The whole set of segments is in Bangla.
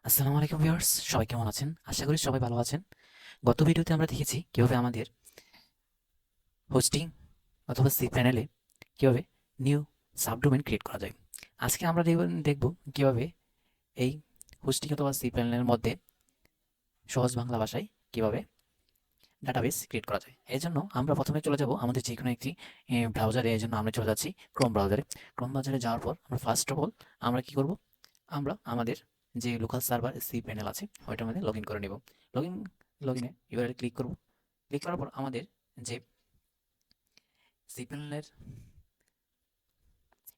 আসসালামু আলাইকুম ভিউয়ার্স, সবাই কেমন আছেন? আশা করি সবাই ভালো আছেন। গত ভিডিওতে আমরা দেখেছি কিভাবে আমাদের হোস্টিং অথবা cPanel এ কিভাবে নিউ সাবডোমেইন ক্রিয়েট করা যায়। আজকে আমরা দেখব কিভাবে এই হোস্টিং অথবা cPanel এর মধ্যে সহজ বাংলা ভাষায় কিভাবে ডাটাবেস ক্রিয়েট করা যায়। এজন্য আমরা প্রথমে চলে যাব আমাদের যেকোনো একটি ব্রাউজারে। এজন্য আমরা চলে যাচ্ছি ক্রোম ব্রাউজারে। ক্রোম ব্রাউজারে যাওয়ার পর আমরা ফার্স্ট অফ অল আমরা কি করব? আমরা আমাদের যে লোকাল সার্ভার cPanel আছে ওইটার মধ্যে লগইন করে নিব। লগইন লগইনে ইউআরএল ক্লিক করব। ক্লিক করার পর আমাদের যে cPanel এর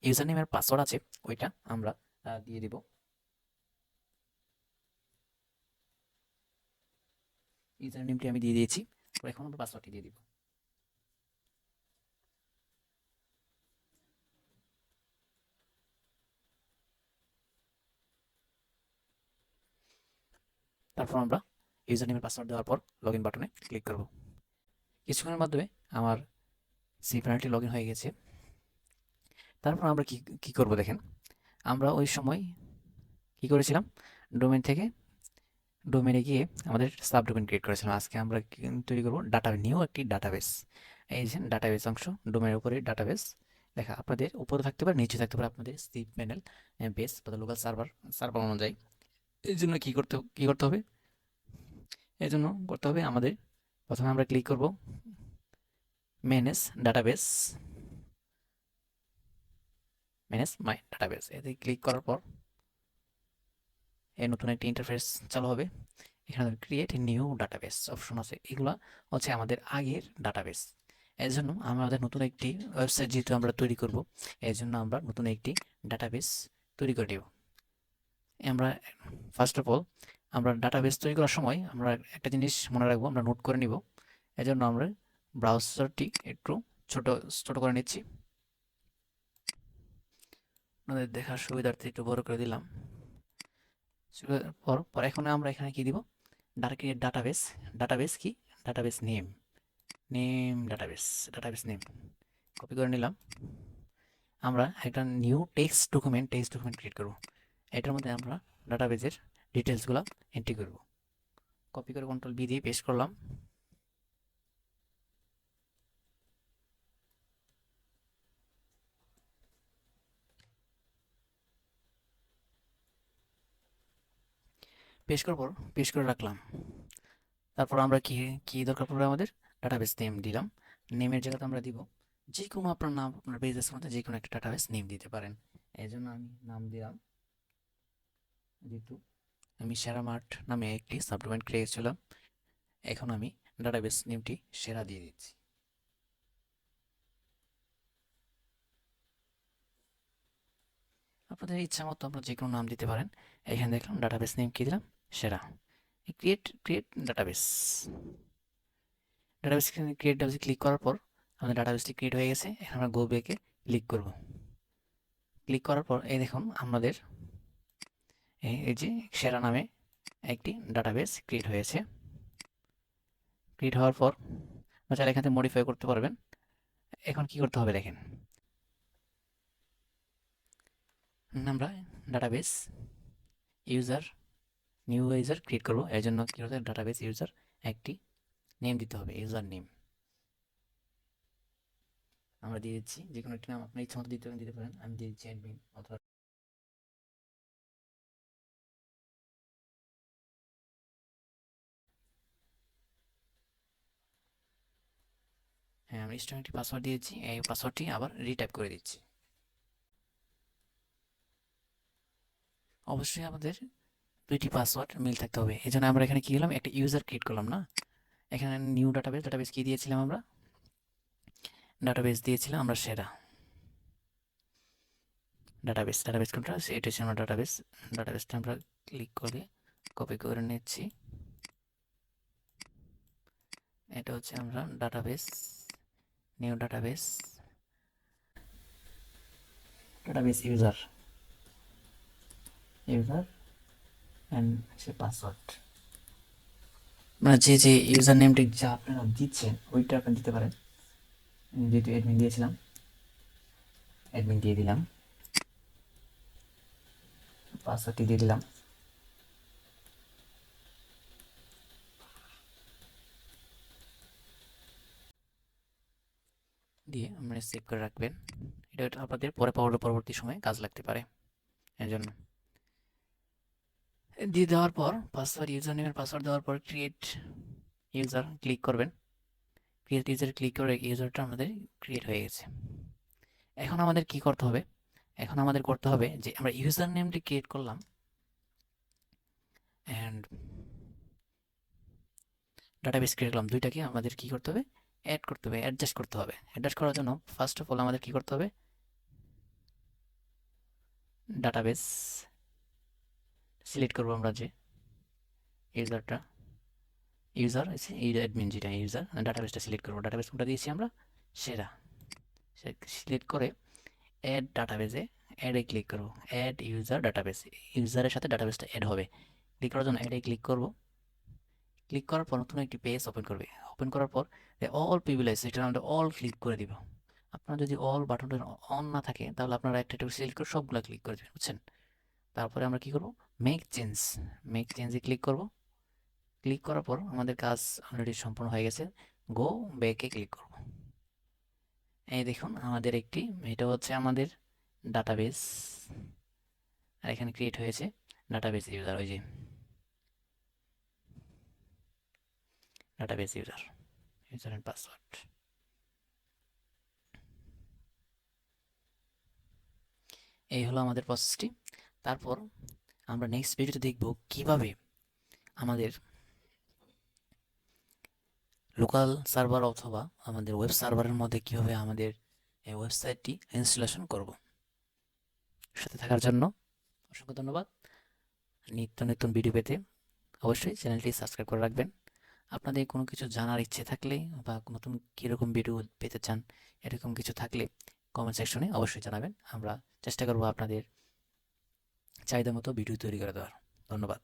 ইউজার নেম আর পাসওয়ার্ড আছে ওইটা আমরা দিয়ে দিব। ইউজার নেমটি আমি দিয়ে দিয়েছি। এখন আমরা পাসওয়ার্ডটি দিয়ে দিব। তারপর আমরা ইউজার নেমের পাসওয়ার্ড দেওয়ার পর লগইন বাটনে ক্লিক করব। কিছুক্ষণের মাধ্যমে আমার cPanelটি লগইন হয়ে গেছে। তারপর আমরা কি কি করব দেখেন। আমরা ওই সময় কি করেছিলাম, ডোমেইন থেকে ডোমেইনে গিয়ে আমাদের সাবডোমেইন ক্রিয়েট করেছিলাম। আজকে আমরা তৈরি করব নিউ একটি ডাটাবেস। এই যে ডাটাবেস অংশ, ডোমেইনের উপরে ডাটাবেস লেখা। আপনাদের উপরে থাকতে পারে, নিচে থাকতে পারে আপনাদের cPanel বেস বা লোকাল সার্ভার অনুযায়ী। এই জন্য কি করতে হবে? এই জন্য করতে হবে আমাদের প্রথমে আমরা ক্লিক করব ম্যানেজ ডাটাবেস, ম্যানেজ মাই ডাটাবেস। এতে ক্লিক করার পর এই নতুন একটি ইন্টারফেস চালু হবে। এখানে ক্রিয়েট নিউ ডাটাবেস অপশন আছে। এগুলো হচ্ছে আমাদের আগের ডাটাবেস। এর জন্য আমাদের নতুন একটি ওয়েবসাইট যেহেতু আমরা তৈরি করব, এর জন্য আমরা নতুন একটি ডাটাবেস তৈরি করে দেব। আমরা ফার্স্ট অফ অল আমরা ডাটাবেস তৈরি করার সময় আমরা একটা জিনিস মনে রাখবো, আমরা নোট করে নিব। এজন্য আমরা ব্রাউজারটি একটু ছোট ছোট করে নিচ্ছি। আপনাদের দেখার সুবিধার্থে একটু বড় করে দিলাম। পর এখন আমরা এখানে কি দিব? Create database. ডাটাবেস কি? Database name, database name copy করে নিলাম। আমরা একটা নিউ টেক্সট ডকুমেন্ট ক্রিয়েট করব। এটার মধ্যে আমরা ডাটাবেসের ডিটেলসগুলো এন্ট্রি করব। কপি করে কন্ট্রোল বি দিয়ে পেস্ট করলাম। পেস্ট করে রাখলাম। তারপর আমরা কি কি দরকার পড়বে আমাদের? ডাটাবেস নেম দিলাম। নেমের জায়গাতে আমরা দিব যে কোনো আপনার নাম, আপনার বিজনেস মধ্যে যে কোনো একটা ডাটাবেস নেম দিতে পারেন। এই জন্য আমি নাম দিলাম, যেহেতু আমি সেরা মার্ট নামে একটি সাবডোমেইন ক্রিয়েছিলাম, এখন আমি ডাটাবেস নেমটি সেরা দিয়ে দিচ্ছি। আপনাদের ইচ্ছা মতো আপনারা যে কোনো নাম দিতে পারেন। এখানে দেখলাম ডাটাবেস নেম কি দিলাম? সেরা। Create database. ডাটাবেস ক্লিক করার পর আমাদের ডাটাবেসটি ক্রিয়েট হয়ে গেছে। এখন আমরা গো ব্যাকে ক্লিক করব। ক্লিক করার পর এই দেখুন আমাদের এই যে সেরা নামে একটি ডাটাবেস ক্রিয়েট হয়েছে। ক্রিয়েট হওয়ার পর আপনারা চাইলে এখান থেকে মডিফাই করতে পারবেন। এখন কি করতে হবে দেখেন, আমরা database user new user create করবো। এর জন্য কি হতে ডাটাবেস ইউজার একটি নেম দিতে হবে, ইউজার নেম আমরা দিয়ে দিচ্ছি। যে কোনো একটি নাম আপনার ইচ্ছা মতো দিতে পারেন। আমি দিয়ে দিচ্ছি অ্যাডমিন অথবা হ্যাঁ, আমি স্ট্রং একটি পাসওয়ার্ড দিয়েছি। এই পাসওয়ার্ডটি আবার রিটাইপ করে দিচ্ছি। অবশ্যই আমাদের দুইটি পাসওয়ার্ড মিল থাকতে হবে। এই জন্য আমরা এখানে কি করলাম, একটা ইউজার ক্রিয়েট করলাম না। এখানে নিউ ডাটাবেস কি দিয়েছিলাম আমরা? ডাটাবেস দিয়েছিলাম আমরা সেরা। ডাটাবেস কোনটা? এটা হচ্ছে আমরা ডাটাবেসটা আমরা ক্লিক করে কপি করে নিচ্ছি। এটা হচ্ছে আমরা new database user and say password. মানে যে ইউজার নেমটি যা আপনারা দিচ্ছেন ওইটা আপনি দিতে পারেন। যেহেতু অ্যাডমিন দিয়েছিলাম, অ্যাডমিন দিয়ে দিলাম, পাসওয়ার্ডটি দিয়ে দিলাম। দিয়ে আপনারা সেভ করে রাখবেন। এটা আপনাদের পরবর্তী সময়ে কাজ লাগতে পারে, এর জন্য দিয়ে দেওয়ার পর পাসওয়ার্ড, ইউজার নেমের পাসওয়ার্ড দেওয়ার পর ক্রিয়েট ইউজার ক্লিক করবেন। ক্রিয়েট ইউজার ক্লিক করে ইউজারটা আমাদের ক্রিয়েট হয়ে গেছে। এখন আমাদের কি করতে হবে? এখন আমাদের করতে হবে যে আমরা ইউজার নেমটি ক্রিয়েট করলাম অ্যান্ড ডাটাবেস ক্রিয়েট করলাম, দুইটাকে আমাদের কি করতে হবে? অ্যাড করতে হবে, অ্যাডজাস্ট করতে হবে। অ্যাডজাস্ট করার জন্য ফার্স্ট অফ অল আমাদের কি করতে হবে? ডাটাবেস সিলেক্ট করবো আমরা, যে ইউজারটা ইউজার আছে, এই অ্যাডমিন যেটা ইউজার, ডাটাবেসটা সিলেক্ট করবো। ডাটাবেস কোনটা দিয়েছি আমরা? সেরা। সিলেক্ট করে অ্যাড ডাটাবেসে অ্যাডে ক্লিক করবো। অ্যাড ইউজার ডাটাবেস, ইউজারের সাথে ডাটাবেসটা অ্যাড হবে। ক্লিক করার জন্য অ্যাডে ক্লিক করবো। ক্লিক করার পর নতুন একটি পেজ ওপেন করবে। ওপেন করার পর অল প্রিভিলেজ, এটা আমরা অল ক্লিক করে দিব। আপনার যদি অল বাটনটা অন না থাকে তাহলে আপনারা একটা সিলেক্ট করে সবগুলো ক্লিক করে দেবেন, বুঝছেন? তারপরে আমরা কি করব? মেক চেঞ্জ, মেক চেঞ্জে ক্লিক করব। ক্লিক করার পর আমাদের কাজ অলরেডি সম্পূর্ণ হয়ে গেছে। গো ব্যাকে ক্লিক করব। এই দেখুন আমাদের একটি, এটা হচ্ছে আমাদের ডাটাবেস, আর এখানে ক্রিয়েট হয়েছে ডাটাবেস ইউজার, ওই যে database user, user and password. এই হলো আমাদের প্রসেসটি। তারপর আমরা নেক্সট ভিডিওতে দেখব কিভাবে আমাদের লোকাল সার্ভার অথবা আমাদের ওয়েব সার্ভারের মধ্যে কীভাবে আমাদের এই ওয়েবসাইটটি ইনস্টলেশন করব। সাথে থাকার জন্য অসংখ্য ধন্যবাদ। নিত্য নতুন ভিডিও পেতে অবশ্যই চ্যানেলটি সাবস্ক্রাইব করে রাখবেন। আপনাদের কোনো কিছু জানার ইচ্ছে থাকলে বা নতুন কীরকম ভিডিও পেতে চান এরকম কিছু থাকলে কমেন্ট সেকশনে অবশ্যই জানাবেন। আমরা চেষ্টা করব আপনাদের চাহিদা মতো ভিডিও তৈরি করে দেওয়ার। ধন্যবাদ।